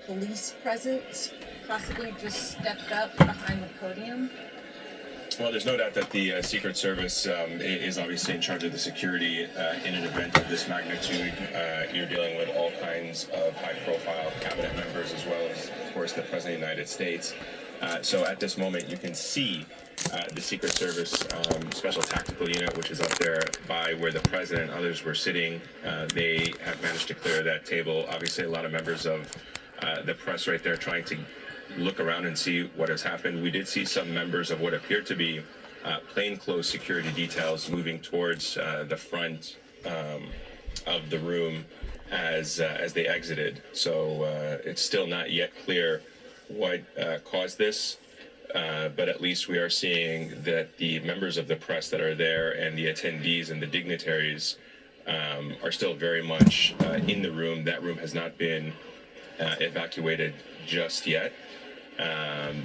police presence possibly just stepped up behind the podium? Well, there's no doubt that the Secret Service is obviously in charge of the security in an event of this magnitude. You're dealing with all kinds of high-profile cabinet members, as well as, of course, the President of the United States. So at this moment, you can see the Secret Service Special Tactical Unit, which is up there by where the President and others were sitting. They have managed to clear that table. Obviously, a lot of members of the press right there trying to look around and see what has happened. We did see some members of what appeared to be plainclothes security details moving towards the front of the room as they exited. So it's still not yet clear what caused this, but at least we are seeing that the members of the press that are there and the attendees and the dignitaries are still very much in the room. That room has not been evacuated just yet.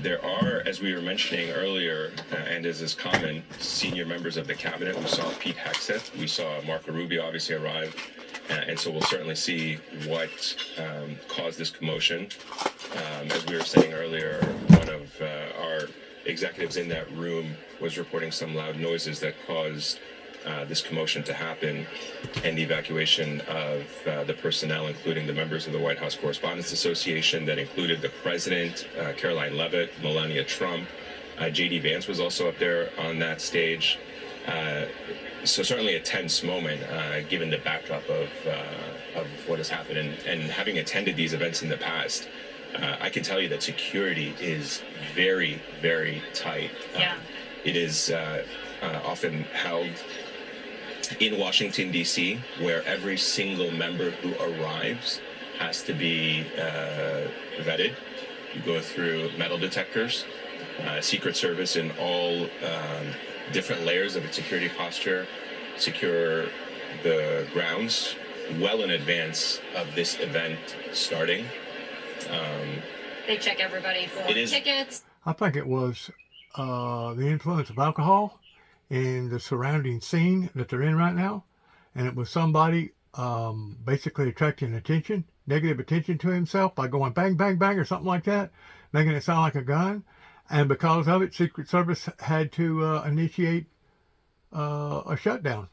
There are, as we were mentioning earlier, and as is common, senior members of the cabinet. We saw Pete Hegseth, we saw Marco Rubio obviously arrive, and so we'll certainly see what caused this commotion. As we were saying earlier, one of our executives in that room was reporting some loud noises that caused this commotion to happen, and the evacuation of the personnel, including the members of the White House Correspondence Association, that included the President, Caroline Leavitt, Melania Trump, J.D. Vance was also up there on that stage. So certainly a tense moment, given the backdrop of what has happened, and having attended these events in the past, I can tell you that security is very, very tight. It is often held in Washington, D.C., where every single member who arrives has to be vetted. You go through metal detectors, Secret Service in all different layers of its security posture, secure the grounds well in advance of this event starting. They check everybody for tickets. I think it was the influence of alcohol in the surrounding scene that they're in right now, and it was somebody basically attracting attention, negative attention to himself by going bang, bang, bang or something like that, making it sound like a gun. And because of it, Secret Service had to initiate a shutdown,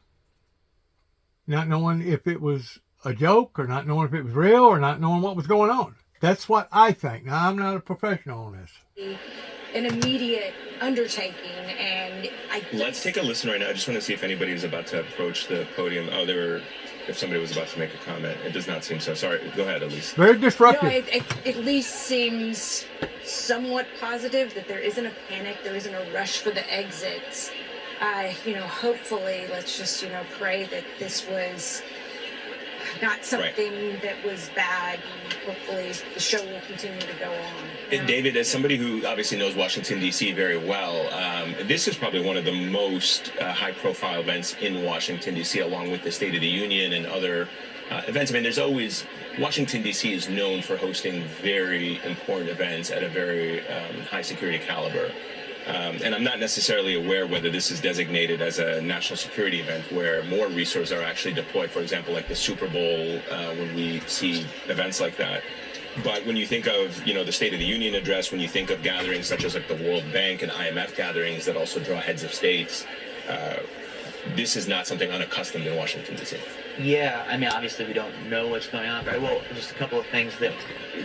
not knowing if it was a joke or not knowing if it was real or not knowing what was going on. That's what I think. Now, I'm not a professional on this. An immediate undertaking, and Let's take a listen right now. I just want to see if anybody is about to approach the podium. Oh, if somebody was about to make a comment. It does not seem so. Sorry, go ahead, Elise. Very disruptive. No, it at least seems somewhat positive that there isn't a panic, there isn't a rush for the exits. Hopefully, let's just, pray that this was not something that was bad, and hopefully the show will continue to go on. And David, as somebody who obviously knows Washington, D.C. very well, this is probably one of the most high-profile events in Washington, D.C., along with the State of the Union and other events. I mean, there's always, Washington, D.C. is known for hosting very important events at a very high security caliber. And I'm not necessarily aware whether this is designated as a national security event where more resources are actually deployed, for example, like the Super Bowl, when we see events like that. But when you think of, the State of the Union address, when you think of gatherings such as like the World Bank and IMF gatherings that also draw heads of states, this is not something unaccustomed in Washington, D.C. Yeah, I mean, obviously we don't know what's going on, right? Well, just a couple of things that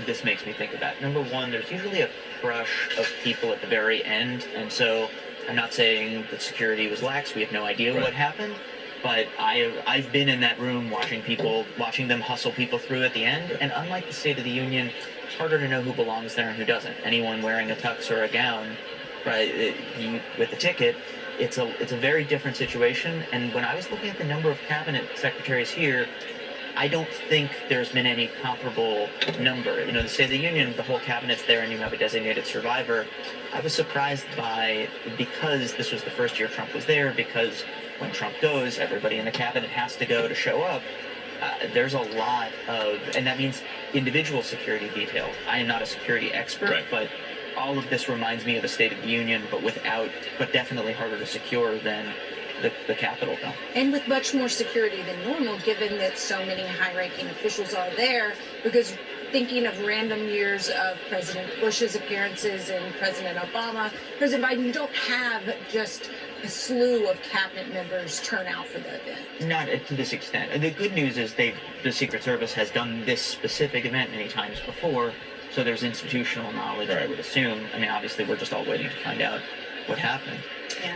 this makes me think about. Number one, there's usually a crush of people at the very end, and so I'm not saying that security was lax. We have no idea what happened, but I've been in that room watching them hustle people through at the end, and unlike the State of the Union, it's harder to know who belongs there and who doesn't. Anyone wearing a tux or a gown, right, with a ticket, it's a very different situation. And when I was looking at the number of cabinet secretaries here, I don't think there's been any comparable number. The State of the Union, the whole cabinet's there and you have a designated survivor. I was surprised because this was the first year Trump was there, because when Trump goes, everybody in the cabinet has to go to show up. There's a lot of, and that means individual security details. I am not a security expert, but all of this reminds me of the State of the Union, but definitely harder to secure than the Capitol, though. And with much more security than normal, given that so many high-ranking officials are there, because thinking of random years of President Bush's appearances and President Obama, President Biden, you don't have just a slew of cabinet members turn out for the event. Not to this extent. The good news is the Secret Service has done this specific event many times before, so there's institutional knowledge, I would assume. I mean, obviously, we're just all waiting to find out what happened.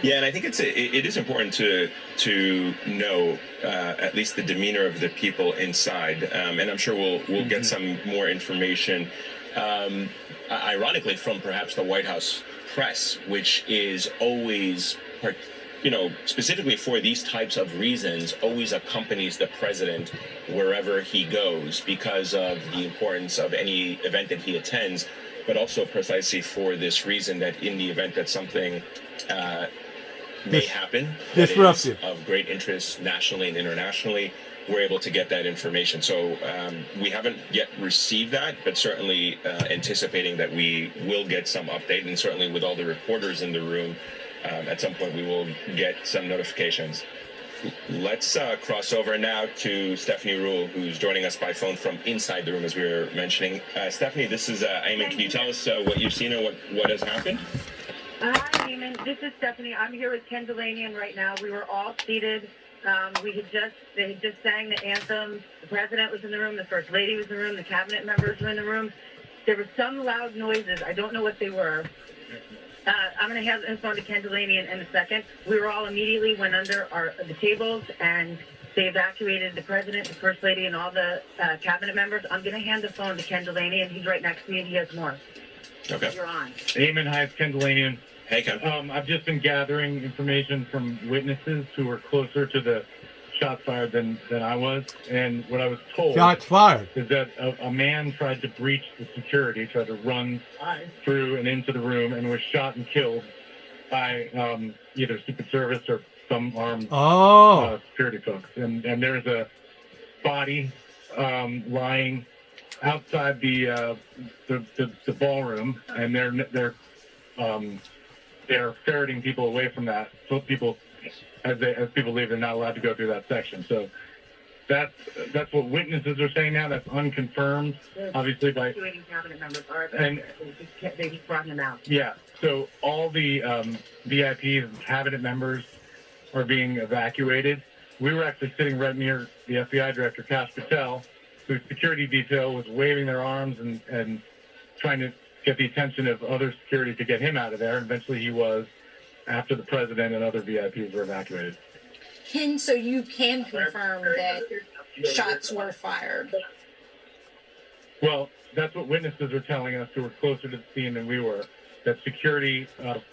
Yeah, and I think it is important to know at least the demeanor of the people inside, and I'm sure we'll get some more information, ironically, from perhaps the White House press, which is always, specifically for these types of reasons, always accompanies the president wherever he goes because of the importance of any event that he attends, but also precisely for this reason that in the event that something may happen that is of great interest nationally and internationally, we're able to get that information. So we haven't yet received that, but certainly anticipating that we will get some update, and certainly with all the reporters in the room, at some point we will get some notifications. Let's cross over now to Stephanie Ruhl, who's joining us by phone from inside the room, as we were mentioning. Stephanie, this is Ayman. Can you tell us what you've seen and what has happened? Hi, Ayman. This is Stephanie. I'm here with Ken Delanian right now. We were all seated. They had just sang the anthem. The president was in the room. The first lady was in the room. The cabinet members were in the room. There were some loud noises. I don't know what they were. I'm going to have the phone to Ken Delanian in a second. We were all immediately went under the tables, and they evacuated the president, the first lady, and all the cabinet members. I'm going to hand the phone to Ken Delanian. He's right next to me, and he has more. Okay. You're on. Ayman, hi, it's Ken Delanian. Hey, Ken. I've just been gathering information from witnesses who were closer to the shots fired than I was, and what I was told Shots fired. is that a man tried to breach the security, tried to run through and into the room, and was shot and killed by either Secret Service or some armed security folks. And there's a body lying outside the ballroom, and they're ferreting people away from that. So people, as people leave, they're not allowed to go through that section. So that's what witnesses are saying now. That's unconfirmed, obviously, by cabinet members are, and they just brought him out. Yeah. So all the VIPs and cabinet members are being evacuated. We were actually sitting right near the FBI director, Kash Patel, whose security detail was waving their arms and trying to get the attention of other security to get him out of there. And eventually he was, after the president and other VIPs were evacuated. Ken, so you can confirm that shots were fired? Well, that's what witnesses are telling us who were closer to the scene than we were. That security.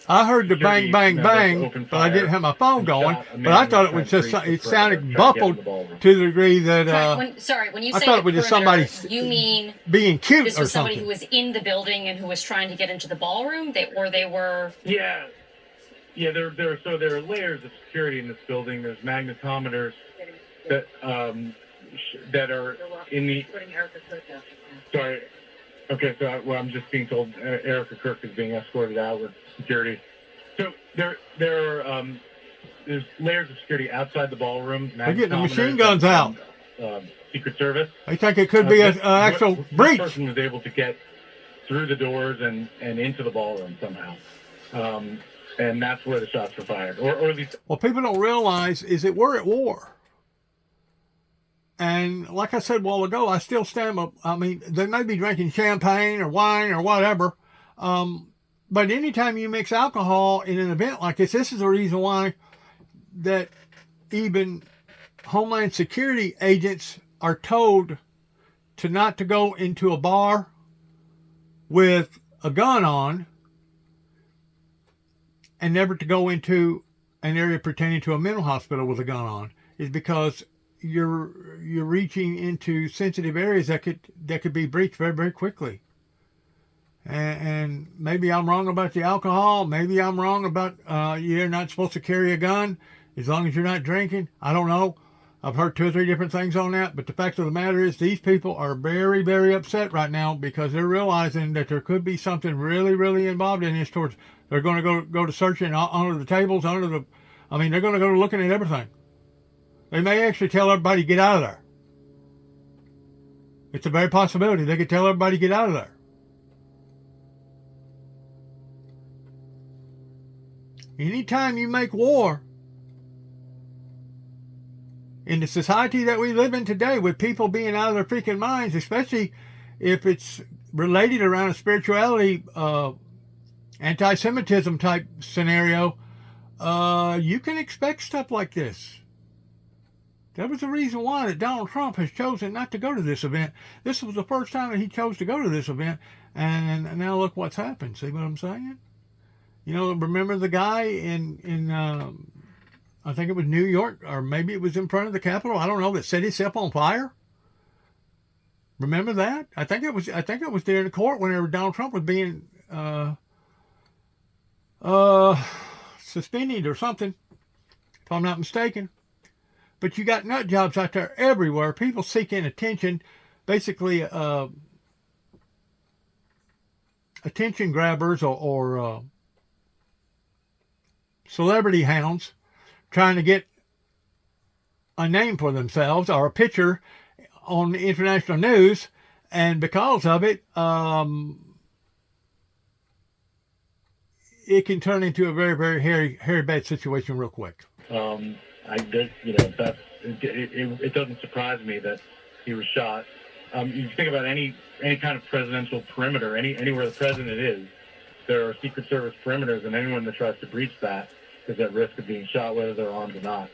I heard the bang, bang, bang, but I didn't have my phone going. But I thought it was just, it sounded muffled to the degree that, when you I say thought it was just somebody you mean being cute this or was somebody something. who was in the building and who was trying to get into the ballroom, they were... Yeah. Yeah, there are layers of security in this building. There's magnetometers that are in the... Sorry. Okay, so I'm just being told Erica Kirk is being escorted out with security. So there are there's layers of security outside the ballroom. They're getting the machine guns out. Secret Service. I think it could be an actual breach. This person was able to get through the doors and into the ballroom somehow. And that's where the shots were fired. Or at least... What people don't realize is that we're at war. And like I said a while ago, I still stand up. I mean, they may be drinking champagne or wine or whatever. But anytime you mix alcohol in an event like this is the reason why that even Homeland Security agents are told to not to go into a bar with a gun on and never to go into an area pertaining to a mental hospital with a gun on, is because you're reaching into sensitive areas that could be breached very, very quickly. And maybe I'm wrong about the alcohol. Maybe I'm wrong about you're not supposed to carry a gun as long as you're not drinking. I don't know. I've heard 2 or 3 different things on that. But the fact of the matter is these people are very, very upset right now because they're realizing that there could be something really, really involved in this. Towards they're going to go to searching under the tables, they're going to go looking at everything. They may actually tell everybody, get out of there. It's a very possibility. They could tell everybody to get out of there. Anytime you make war in the society that we live in today, with people being out of their freaking minds, especially if it's related around a spirituality, anti-Semitism type scenario, you can expect stuff like this. That was the reason why that Donald Trump has chosen not to go to this event. This was the first time that he chose to go to this event, and now look what's happened. See what I'm saying? You know, remember the guy in I think it was New York, or maybe it was in front of the Capitol, I don't know, that set himself on fire? Remember that? I think it was there in the court whenever Donald Trump was being suspended or something, if I'm not mistaken. But you got nut jobs out there everywhere, people seeking attention, basically attention grabbers or celebrity hounds, trying to get a name for themselves or a picture on the international news, and because of it, it can turn into a very, very hairy bad situation real quick. It doesn't surprise me that he was shot. You think about any kind of presidential perimeter, anywhere the president is, there are Secret Service perimeters, and anyone that tries to breach that is at risk of being shot, whether they're armed or not.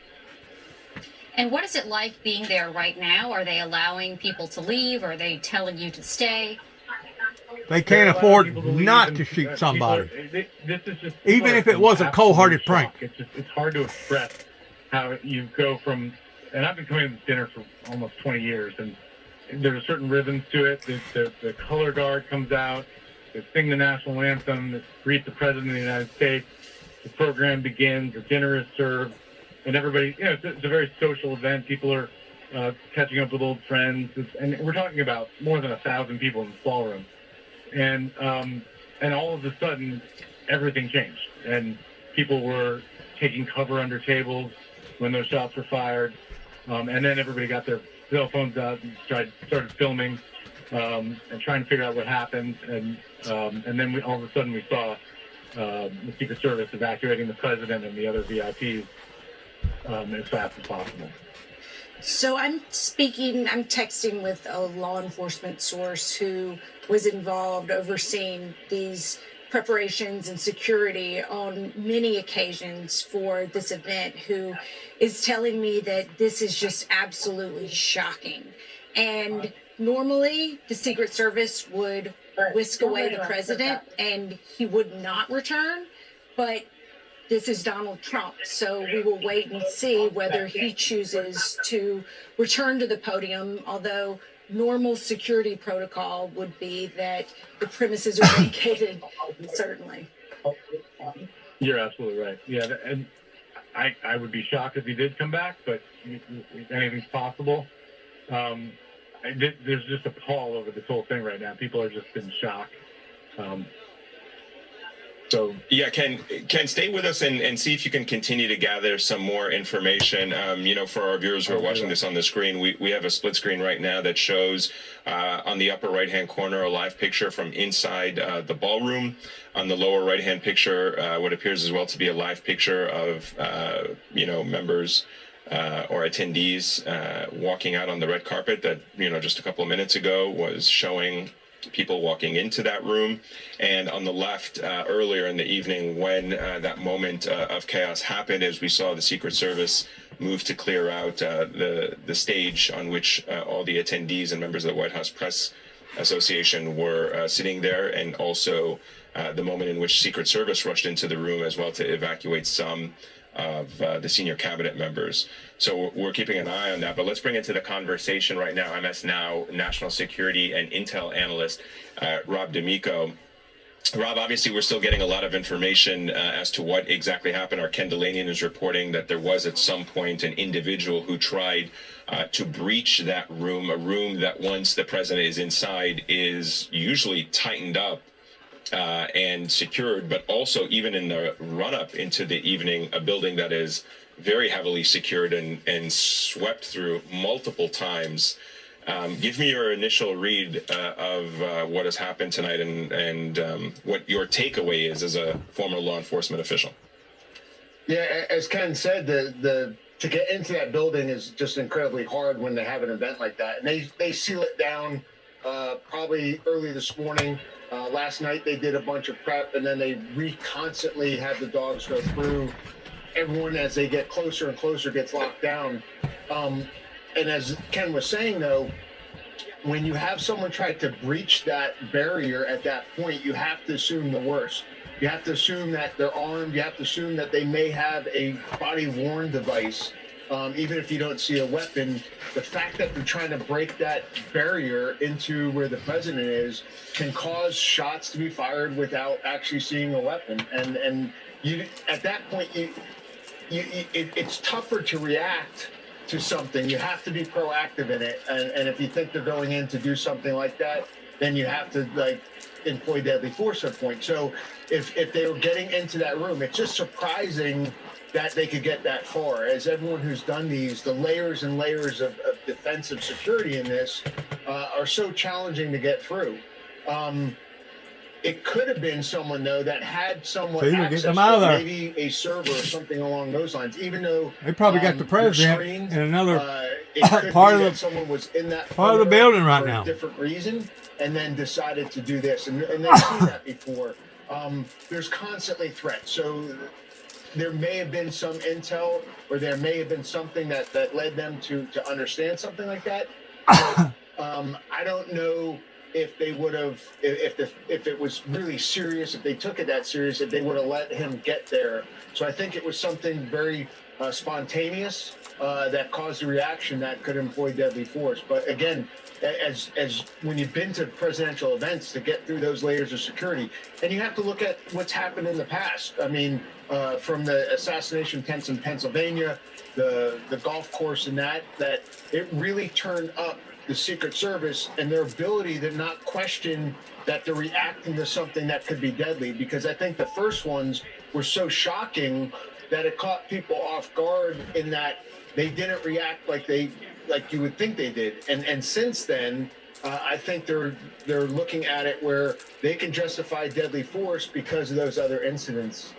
And what is it like being there right now? Are they allowing people to leave? Are they telling you to stay? They can't afford not to shoot somebody, This is just, even if it was a cold-hearted prank. It's hard to express how you go from, and I've been coming to this dinner for almost 20 years, and there's certain rhythms to it. The color guard comes out, they sing the national anthem, they greet the President of the United States, the program begins, the dinner is served, and everybody, it's a very social event. People are catching up with old friends, and we're talking about more than 1,000 people in the ballroom. And all of a sudden, everything changed, and people were taking cover under tables when those shots were fired, and then everybody got their cell phones out and started filming and trying to figure out what happened, and then all of a sudden we saw the Secret Service evacuating the president and the other VIPs as fast as possible. So I'm texting with a law enforcement source who was involved overseeing these preparations and security on many occasions for this event, who is telling me that this is just absolutely shocking. And normally the Secret Service would whisk away the president and he would not return, but this is Donald Trump, so we will wait and see whether he chooses to return to the podium, although normal security protocol would be that the premises are vacated, certainly. You're absolutely right. Yeah, and I would be shocked if he did come back, but anything's possible. There's just a pall over this whole thing right now. People are just in shock. So yeah, Ken, stay with us and see if you can continue to gather some more information. For our viewers who are watching this on the screen, we have a split screen right now that shows on the upper right-hand corner a live picture from inside the ballroom. On the lower right-hand picture, what appears as well to be a live picture of members or attendees walking out on the red carpet that just a couple of minutes ago was showing people walking into that room. And on the left, earlier in the evening, when that moment of chaos happened, as we saw the Secret Service move to clear out the stage on which all the attendees and members of the White House Press Association were sitting there, and also the moment in which Secret Service rushed into the room as well to evacuate some of the senior cabinet members. So we're keeping an eye on that. But let's bring into the conversation right now MS Now national security and intel analyst Rob D'Amico. Rob, obviously we're still getting a lot of information as to what exactly happened. Our Ken Delanian is reporting that there was at some point an individual who tried to breach that room, a room that once the president is inside is usually tightened up and secured, but also even in the run-up into the evening, a building that is very heavily secured and swept through multiple times Give me your initial read of what has happened tonight and what your takeaway is as a former law enforcement official. Yeah, as Ken said, the to get into that building is just incredibly hard when they have an event like that. And they seal it down probably early this morning. Last night they did a bunch of prep, and then they constantly have the dogs go through. Everyone, as they get closer and closer, gets locked down. And as Ken was saying, though, when you have someone try to breach that barrier at that point, you have to assume the worst. You have to assume that they're armed. You have to assume that they may have a body-worn device, even if you don't see a weapon. The fact that they're trying to break that barrier into where the president is can cause shots to be fired without actually seeing a weapon. And you, at that point, it's tougher to react to something. You have to be proactive in it. And if you think they're going in to do something like that, then you have to employ deadly force at a point. So if they were getting into that room, it's just surprising that they could get that far. As everyone who's done these, the layers and layers of defensive security in this are so challenging to get through. It could have been someone, though, that had somewhat access to maybe a server or something along those lines, even though they probably got the president in another part of someone was in that part of the building right for now. A different reason, and then decided to do this. And they've seen that before. There's constantly threats. So there may have been some intel, or there may have been something that led them to understand something like that. But, I don't know if they would have, if it was really serious, if they took it that serious, if they would have let him get there. So I think it was something very spontaneous that caused a reaction that could employ deadly force. But again, as when you've been to presidential events, to get through those layers of security, and you have to look at what's happened in the past. I mean, from the assassination attempts in Pennsylvania, the golf course, and that it really turned up the Secret Service and their ability to not question that they're reacting to something that could be deadly. Because I think the first ones were so shocking that it caught people off guard in that they didn't react like you would think they did. And since then, I think they're looking at it where they can justify deadly force because of those other incidents.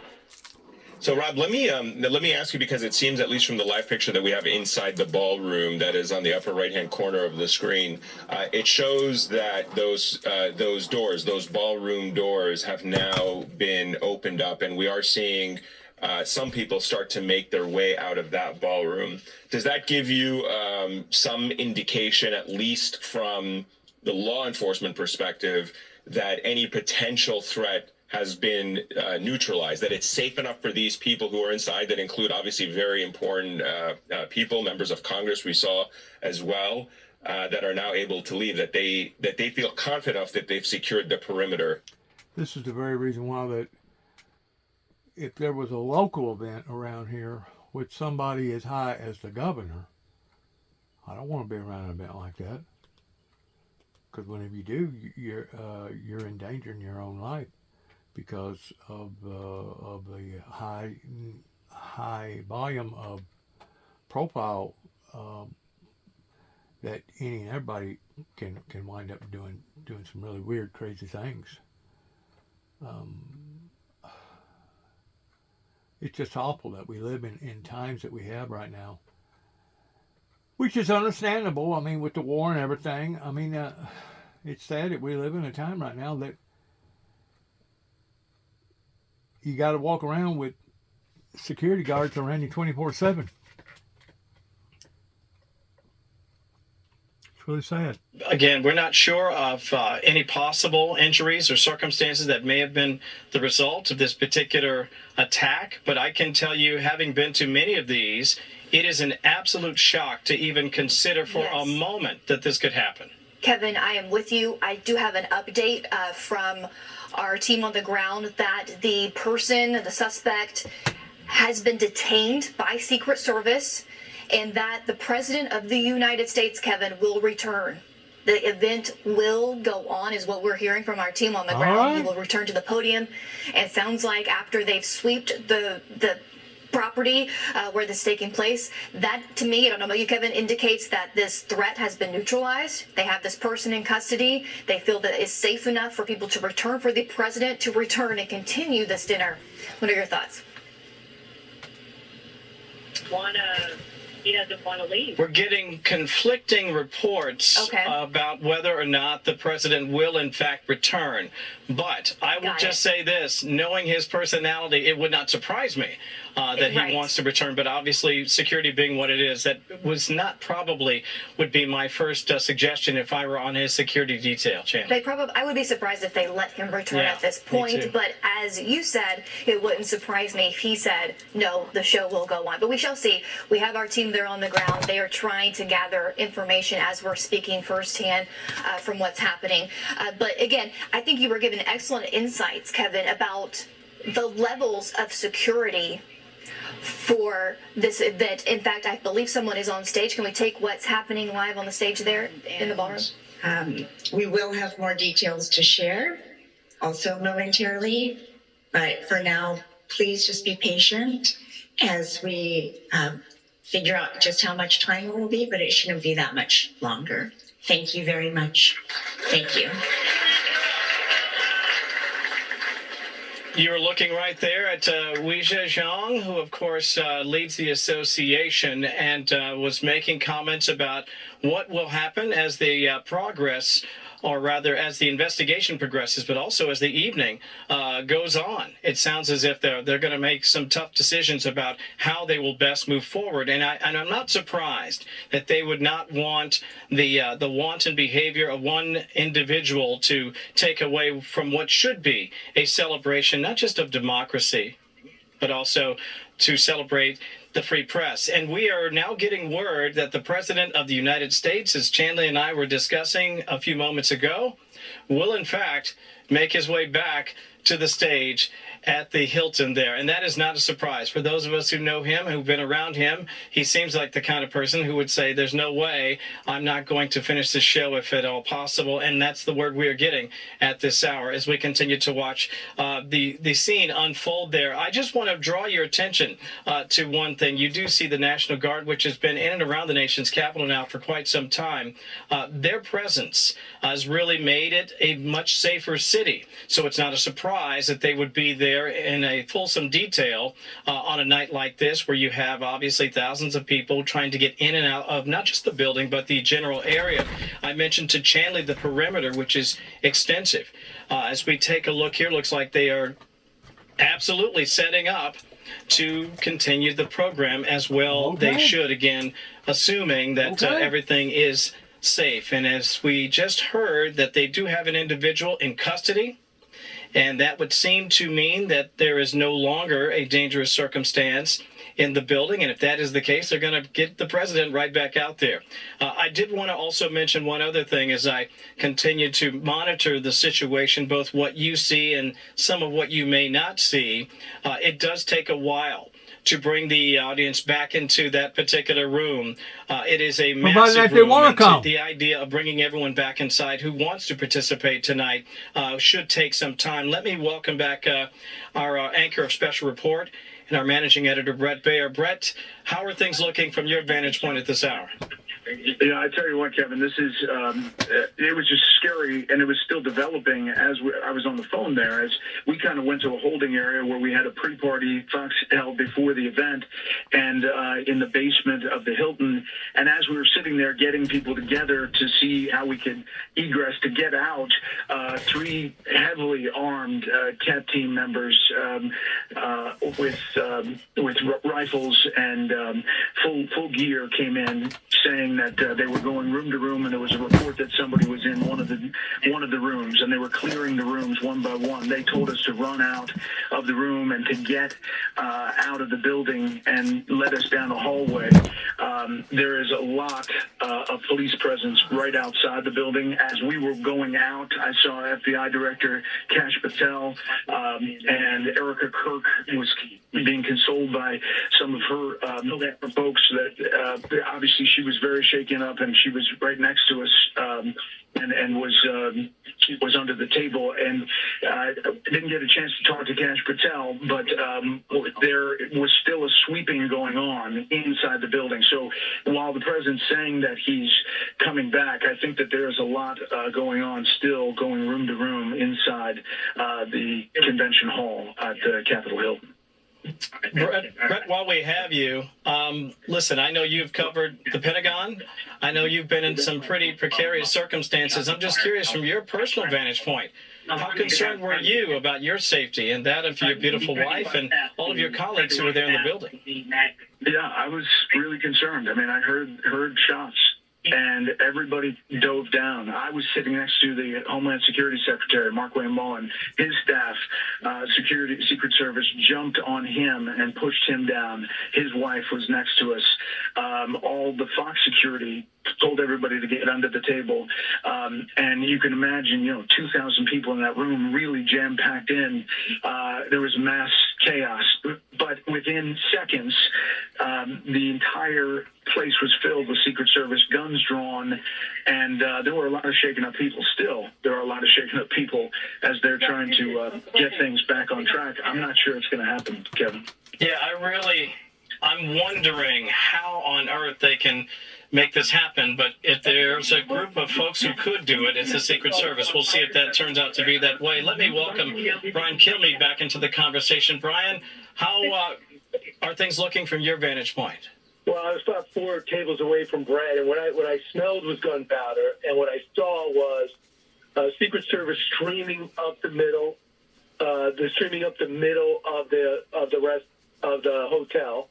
So, Rob, let me ask you, because it seems, at least from the live picture that we have inside the ballroom that is on the upper right-hand corner of the screen, it shows that those doors, those ballroom doors, have now been opened up, and we are seeing some people start to make their way out of that ballroom. Does that give you some indication, at least from the law enforcement perspective, that any potential threat has been neutralized, that it's safe enough for these people who are inside, that include obviously very important people, members of Congress we saw as well, that are now able to leave, that they feel confident enough that they've secured the perimeter? This is the very reason why that if there was a local event around here with somebody as high as the governor, I don't want to be around an event like that, because whenever you do, you're endangering your own life because of the high volume of profile that any and everybody can wind up doing some really weird, crazy things. It's just awful that we live in times that we have right now, which is understandable. I mean, with the war and everything, I mean, it's sad that we live in a time right now that you got to walk around with security guards around you 24/7. It's really sad. Again, we're not sure of any possible injuries or circumstances that may have been the result of this particular attack, but I can tell you, having been to many of these, it is an absolute shock to even consider for a moment that this could happen. Kevin, I am with you. I do have an update from our team on the ground that the suspect, has been detained by Secret Service, and that the President of the United States, Kevin, will return. The event will go on, is what we're hearing from our team on the ground. He will return to the podium. And it sounds like after they've swept the property where this is taking place. That, to me, I don't know about you, Kevin, indicates that this threat has been neutralized. They have this person in custody. They feel that it's safe enough for people to return, for the president to return and continue this dinner. What are your thoughts? He doesn't want to leave. We're getting conflicting reports about whether or not the president will in fact return. But I will just say this, knowing his personality, it would not surprise me that he wants to return. But obviously, security being what it is, that was not probably would be my first suggestion if I were on his security detail, Chandler. I would be surprised if they let him return at this point. But as you said, it wouldn't surprise me if he said, no, the show will go on. But we shall see. We have our team there on the ground. They are trying to gather information as we're speaking firsthand from what's happening. But again, I think you were given excellent insights, Kevin, about the levels of security for this event. In fact, I believe someone is on stage. Can we take what's happening live on the stage there in the ballroom? We will have more details to share also momentarily, but for now, please just be patient as we figure out just how much time it will be, but it shouldn't be that much longer. Thank you very much. Thank you. You were looking right there at Weijia Zhang, who, of course, leads the association and was making comments about what will happen as the progress, or rather as the investigation progresses, but also as the evening goes on. It sounds as if they're going to make some tough decisions about how they will best move forward. And I'm not surprised that they would not want the wanton behavior of one individual to take away from what should be a celebration, not just of democracy, but also to celebrate the free press. And we are now getting word that the President of the United States, as Chandler and I were discussing a few moments ago, will in fact make his way back to the stage at the Hilton there. And that is not a surprise. For those of us who know him, who've been around him, he seems like the kind of person who would say, there's no way I'm not going to finish this show if at all possible. And that's the word we are getting at this hour as we continue to watch the scene unfold there. I just want to draw your attention to one thing. You do see the National Guard, which has been in and around the nation's capital now for quite some time. Their presence has really made it a much safer city. So it's not a surprise that they would be there in a fulsome detail on a night like this, where you have obviously thousands of people trying to get in and out of not just the building, but the general area. I mentioned to Chandler the perimeter, which is extensive. As we take a look here, looks like they are absolutely setting up to continue the program as well. They should, again, assuming that everything is safe. And as we just heard, that they do have an individual in custody, and that would seem to mean that there is no longer a dangerous circumstance in the building. And if that is the case, they're going to get the president right back out there. I did want to also mention one other thing as I continue to monitor the situation, both what you see and some of what you may not see. It does take a while to bring the audience back into that particular room. It is a massive room. And the idea of bringing everyone back inside who wants to participate tonight should take some time. Let me welcome back our anchor of Special Report and our managing editor, Brett Baer. Brett, how are things looking from your vantage point at this hour? Yeah, I tell you what, Kevin, this is, it was just scary, and it was still developing as I was on the phone there, as we kind of went to a holding area where we had a pre-party Fox held before the event, and in the basement of the Hilton. And as we were sitting there getting people together to see how we could egress to get out, three heavily armed CAT team members with rifles and full gear came in, saying that they were going room to room, and there was a report that somebody was in one of the rooms, and they were clearing the rooms one by one. They told us to run out of the room and to get out of the building and let us down the hallway. There is a lot of police presence right outside the building. As we were going out, I saw FBI Director Kash Patel and Erica Kirk was being consoled by some of her folks that obviously she was very shaken up, and she was right next to us, and was under the table. And I didn't get a chance to talk to Kash Patel, but there was still a sweeping going on inside the building. So while the president's saying that he's coming back, I think that there's a lot going on still, going room to room inside the convention hall at Capitol Hill. Brett, while we have you, listen, I know you've covered the Pentagon. I know you've been in some pretty precarious circumstances. I'm just curious, from your personal vantage point, how concerned were you about your safety and that of your beautiful wife and all of your colleagues who were there in the building? Yeah, I was really concerned. I mean, I heard shots, and everybody dove down. I was sitting next to the Homeland Security Secretary, Mark Wayne Mullen. His staff, Secret Service, jumped on him and pushed him down. His wife was next to us. All the Fox security told everybody to get under the table. And you can imagine, 2,000 people in that room, really jam-packed in. There was mass chaos. But within seconds, the entire place was filled with Secret Service, guns drawn, and there were a lot of shaken up people. Still, there are a lot of shaken up people as they're trying to get things back on track. I'm not sure it's going to happen, Kevin. Yeah, I'm wondering how on earth they can make this happen, but if there's a group of folks who could do it, it's the Secret Service. We'll see if that turns out to be that way. Let me welcome Brian Kilmeade back into the conversation. Brian, how are things looking from your vantage point? Well, I was about 4 tables away from Brad, and what I smelled was gunpowder, and what I saw was Secret Service streaming up the middle, of the rest of the hotel,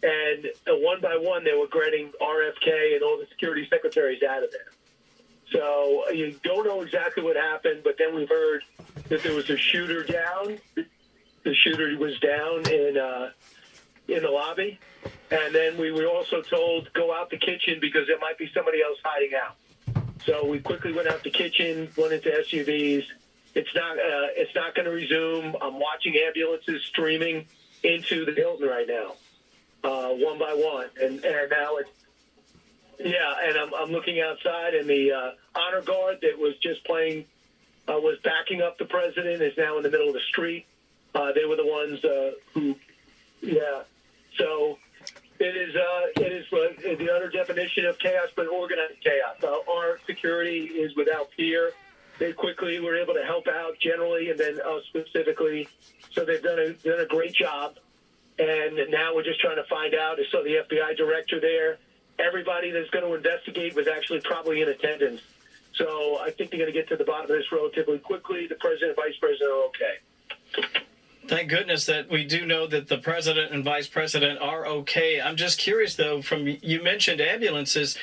and one by one they were getting RFK and all the security secretaries out of there. So you don't know exactly what happened, but then we've heard that there was a shooter down. The shooter was down in the lobby. And then we were also told, go out the kitchen because there might be somebody else hiding out. So we quickly went out the kitchen, went into SUVs. It's not going to resume. I'm watching ambulances streaming into the Hilton right now, one by one. And now I'm looking outside, and the honor guard that was just playing, was backing up the president, is now in the middle of the street. They were the ones So it is the utter definition of chaos, but organized chaos. Our security is without fear. They quickly were able to help out generally, and then us specifically. So they've done a great job. And now we're just trying to find out. I saw the FBI director there. Everybody that's going to investigate was actually probably in attendance. So I think they're going to get to the bottom of this relatively quickly. The president and vice president are okay. Thank goodness that we do know that the president and vice president are okay. I'm just curious, though, you mentioned ambulances.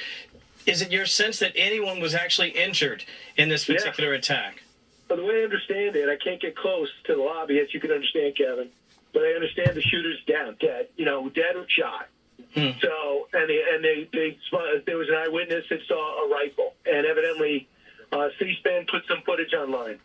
Is it your sense that anyone was actually injured in this particular attack? Well, the way I understand it, I can't get close to the lobby, as you can understand, Kevin, but I understand the shooter's down, dead or shot. So, and there was an eyewitness that saw a rifle, and evidently C-SPAN put some footage online.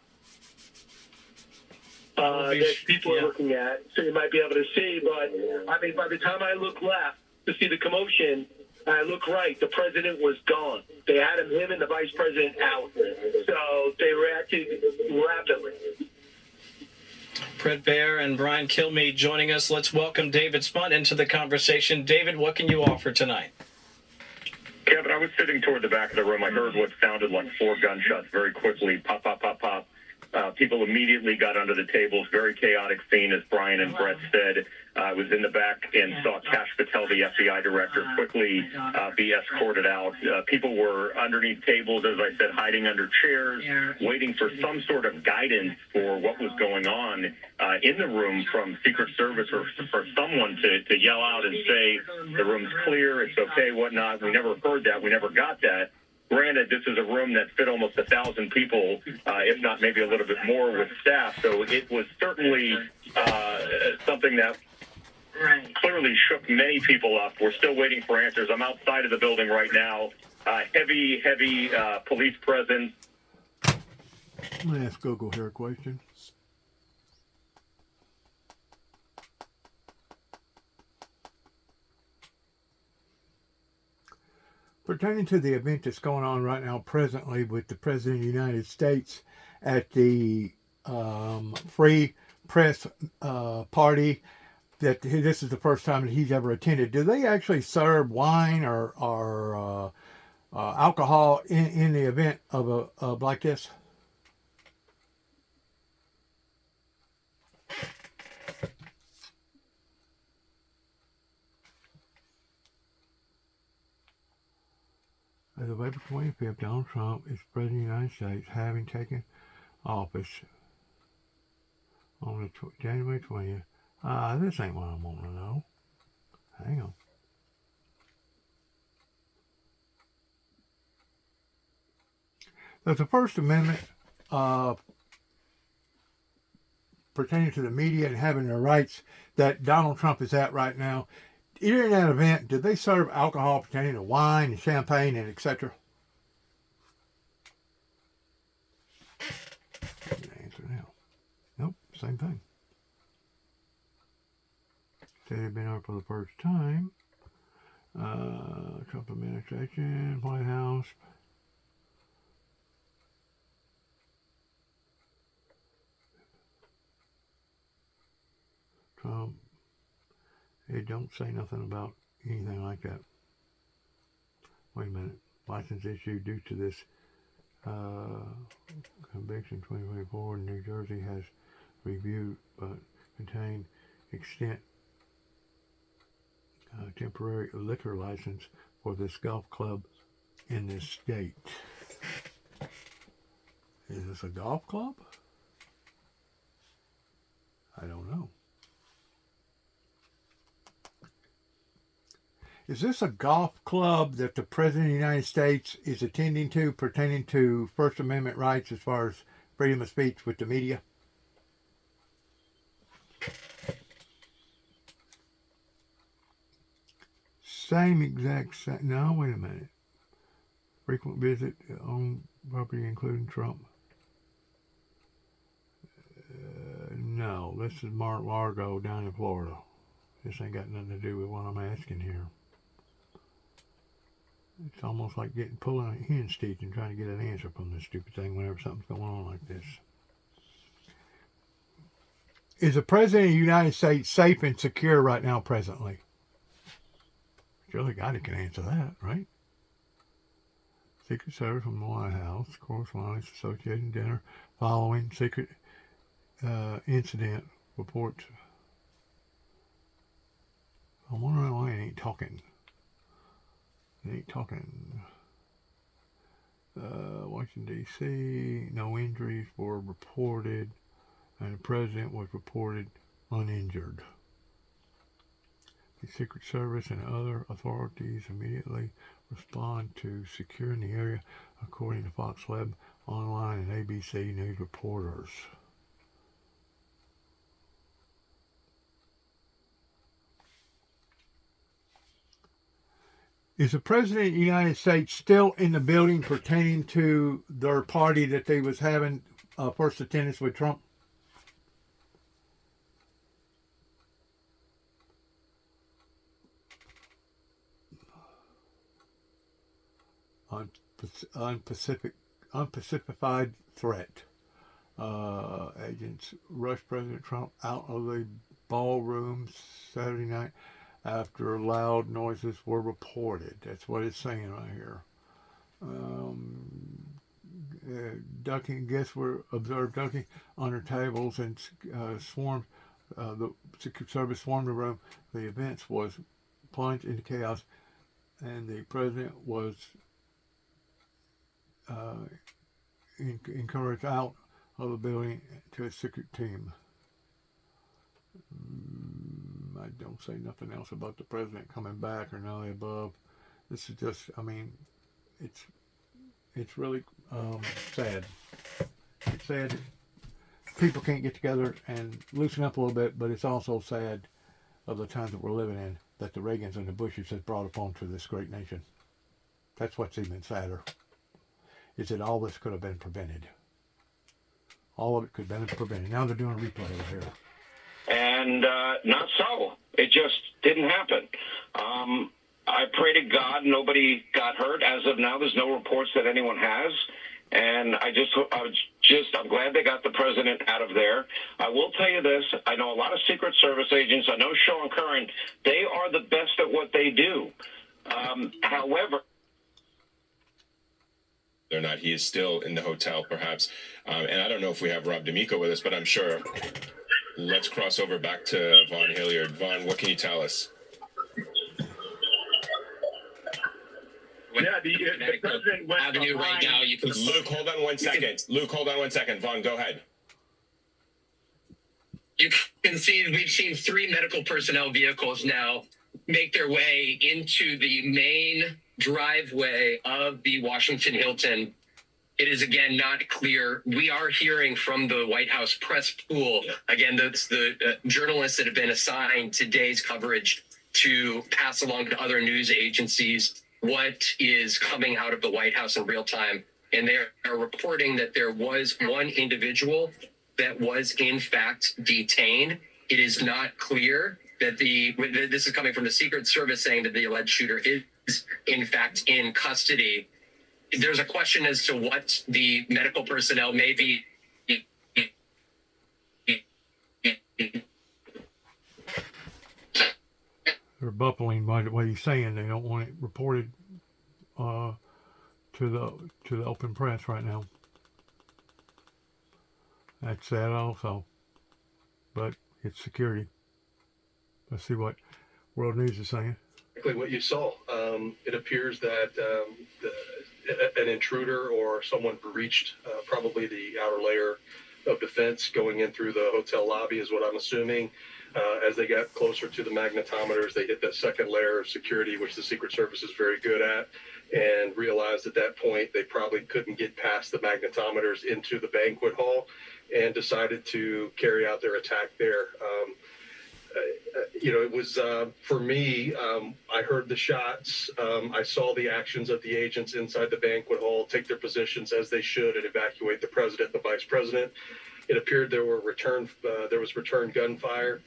That people are looking at, so you might be able to see. But I mean, by the time I look left to see the commotion, I look right. The president was gone. They had him and the vice president out. So they reacted rapidly. Brett Baer and Brian Kilmeade joining us. Let's welcome David Spunt into the conversation. David, what can you offer tonight? Kevin, I was sitting toward the back of the room. I heard what sounded like 4 gunshots very quickly. Pop, pop, pop, pop. People immediately got under the tables. Very chaotic scene, as Brian and Brett said. I was in the back and saw Kash Patel, the FBI director, quickly be escorted out. People were underneath tables, as I said, hiding under chairs, waiting for some sort of guidance for what was going on in the room from Secret Service, or for someone to yell out and say, the room's clear, it's okay, whatnot. We never heard that. We never got that. Granted, this is a room that fit almost 1,000 people, if not maybe a little bit more with staff. So it was certainly something that clearly shook many people up. We're still waiting for answers. I'm outside of the building right now. Heavy police presence. I'm going to ask Google here a question. Pertaining to the event that's going on right now presently with the President of the United States at the Free Press Party, that this is the first time that he's ever attended. Do they actually serve wine or alcohol in the event of like this? As of April 25th, Donald Trump is President of the United States, having taken office on the January 20th. This ain't what I want to know. Hang on. There's a First Amendment pertaining to the media and having their rights that Donald Trump is at right now. During that event, did they serve alcohol pertaining to wine and champagne and etc.? Answer now. Nope, same thing. Said they've been over for the first time. Trump administration, White House. Trump. It don't say nothing about anything like that. Wait a minute. License issued due to this conviction 2024. New Jersey has reviewed but contained extent temporary liquor license for this golf club in this state. Is this a golf club? I don't know. Is this a golf club that the President of the United States is attending to pertaining to First Amendment rights as far as freedom of speech with the media? Same exact, no, wait a minute. Frequent visit on property including Trump. No, this is Mar-a-Lago down in Florida. This ain't got nothing to do with what I'm asking here. It's almost like pulling a hen's teeth and trying to get an answer from this stupid thing whenever something's going on like this. Is the President of the United States safe and secure right now presently? Surely God can answer that, right? Secret Service from the White House, Correspondence Association dinner following secret incident reports. I'm wondering why it ain't talking. It ain't talking. Washington, D.C., no injuries were reported, and the president was reported uninjured. The Secret Service and other authorities immediately respond to securing the area, according to Fox Web Online and ABC News reporters. Is the President of the United States still in the building pertaining to their party that they was having first attendance with Trump? Unpacified threat. Agents rushed President Trump out of the ballroom Saturday night after loud noises were reported. That's what it's saying right here. Ducking, guests were observed ducking under tables and swarmed. The Secret Service swarmed the room. The events was plunged into chaos, and the president was encouraged out of the building to a secret team. I don't say nothing else about the president coming back or none of the above. This is just, I mean, it's really sad. It's sad people can't get together and loosen up a little bit, but it's also sad of the times that we're living in that the Reagans and the Bushes has brought upon to this great nation. That's what's even sadder, is that all this could have been prevented. All of it could have been prevented. Now they're doing a replay over here. And not so. It just didn't happen. I pray to God nobody got hurt. As of now, there's no reports that anyone has. And I'm glad they got the president out of there. I will tell you this. I know a lot of Secret Service agents. I know Sean Curran. They are the best at what they do. However, Or not, he is still in the hotel, perhaps. And I don't know if we have Rob D'Amico with us, but I'm sure. Let's cross over back to Vaughn Hilliard. Vaughn, what can you tell us? Yeah, the president went Avenue right now. You can Luke, hold on 1 second. Luke, hold on 1 second. Vaughn, go ahead. You can see we've seen 3 medical personnel vehicles now make their way into the main driveway of the Washington Hilton. It is again not clear. We are hearing from the White House press pool. Again, the journalists that have been assigned today's coverage to pass along to other news agencies what is coming out of the White House in real time. And they are reporting that there was one individual that was in fact detained. It is not clear that this is coming from the Secret Service saying that the alleged shooter is in fact in custody. There's a question as to what the medical personnel may be. They're bubbling by what he's saying. They don't want it reported to the open press right now. That's sad also, but it's security. Let's see what World News is saying. Exactly what you saw. It appears that an intruder or someone breached probably the outer layer of defense going in through the hotel lobby is what I'm assuming. As they got closer to the magnetometers, they hit that second layer of security, which the Secret Service is very good at, and realized at that point they probably couldn't get past the magnetometers into the banquet hall and decided to carry out their attack there. It was, for me, I heard the shots. I saw the actions of the agents inside the banquet hall take their positions as they should and evacuate the president and the vice president. It appeared there was return gunfire.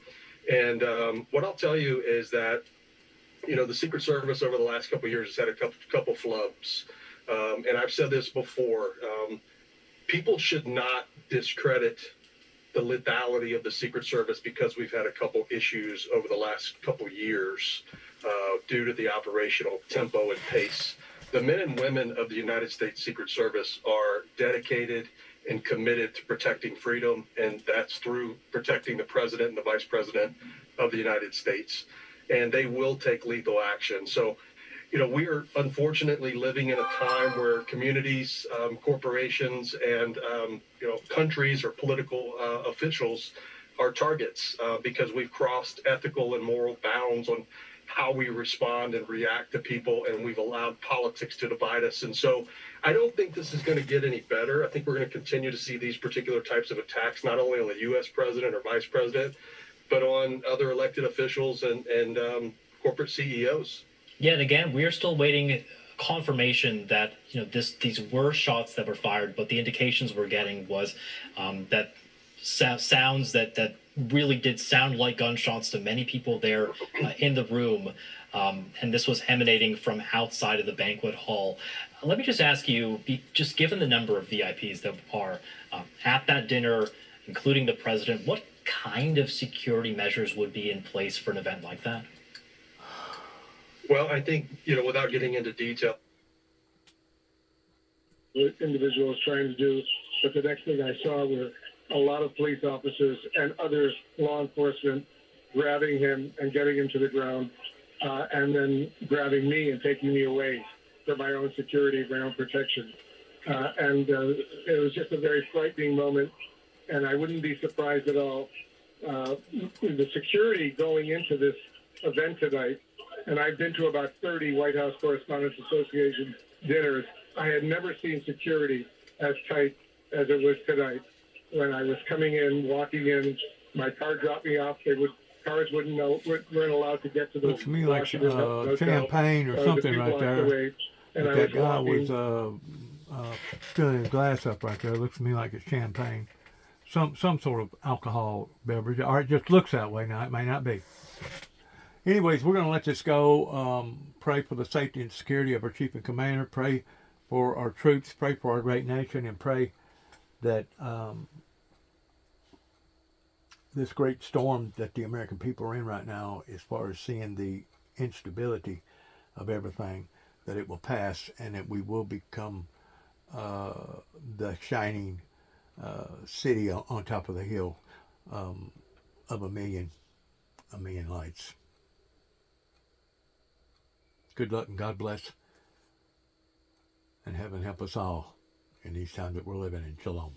And what I'll tell you is that, the Secret Service over the last couple of years has had a couple flubs. And I've said this before. People should not discredit the lethality of the Secret Service because we've had a couple issues over the last couple years due to the operational tempo and pace. The men and women of the United States Secret Service are dedicated and committed to protecting freedom, and that's through protecting the president and the vice president of the United States. And they will take lethal action. So, we are unfortunately living in a time where communities, corporations, and countries or political officials are targets because we've crossed ethical and moral bounds on how we respond and react to people, and we've allowed politics to divide us. And so I don't think this is going to get any better. I think we're going to continue to see these particular types of attacks, not only on the U.S. president or vice president, but on other elected officials and corporate CEOs. Yeah, and again, we're still waiting confirmation that these were shots that were fired, but the indications we're getting was that sounds that really did sound like gunshots to many people there in the room, and this was emanating from outside of the banquet hall. Let me just ask you, just given the number of VIPs that are at that dinner, including the president, what kind of security measures would be in place for an event like that? Well, I think, without getting into detail, what individual was trying to do, but the next thing I saw were a lot of police officers and other law enforcement grabbing him and getting him to the ground, and then grabbing me and taking me away for my own security, my own protection. It was just a very frightening moment, and I wouldn't be surprised at all. The security going into this event tonight, and I've been to about 30 White House Correspondence Association dinners. I had never seen security as tight as it was tonight. When I was coming in, walking in, my car dropped me off. Cars weren't allowed to get to the looks to me like champagne or something right there. But that guy was filling his glass up right there. Looks to me like it's champagne. Some sort of alcohol beverage, or it just looks that way now. It may not be. Anyways, we're going to let this go. Pray for the safety and security of our chief and commander. Pray for our troops. Pray for our great nation, and pray that this great storm that the American people are in right now, as far as seeing the instability of everything, that it will pass and that we will become the shining city on top of the hill of a million lights. Good luck and God bless, and heaven help us all in these times that we're living in. Shalom.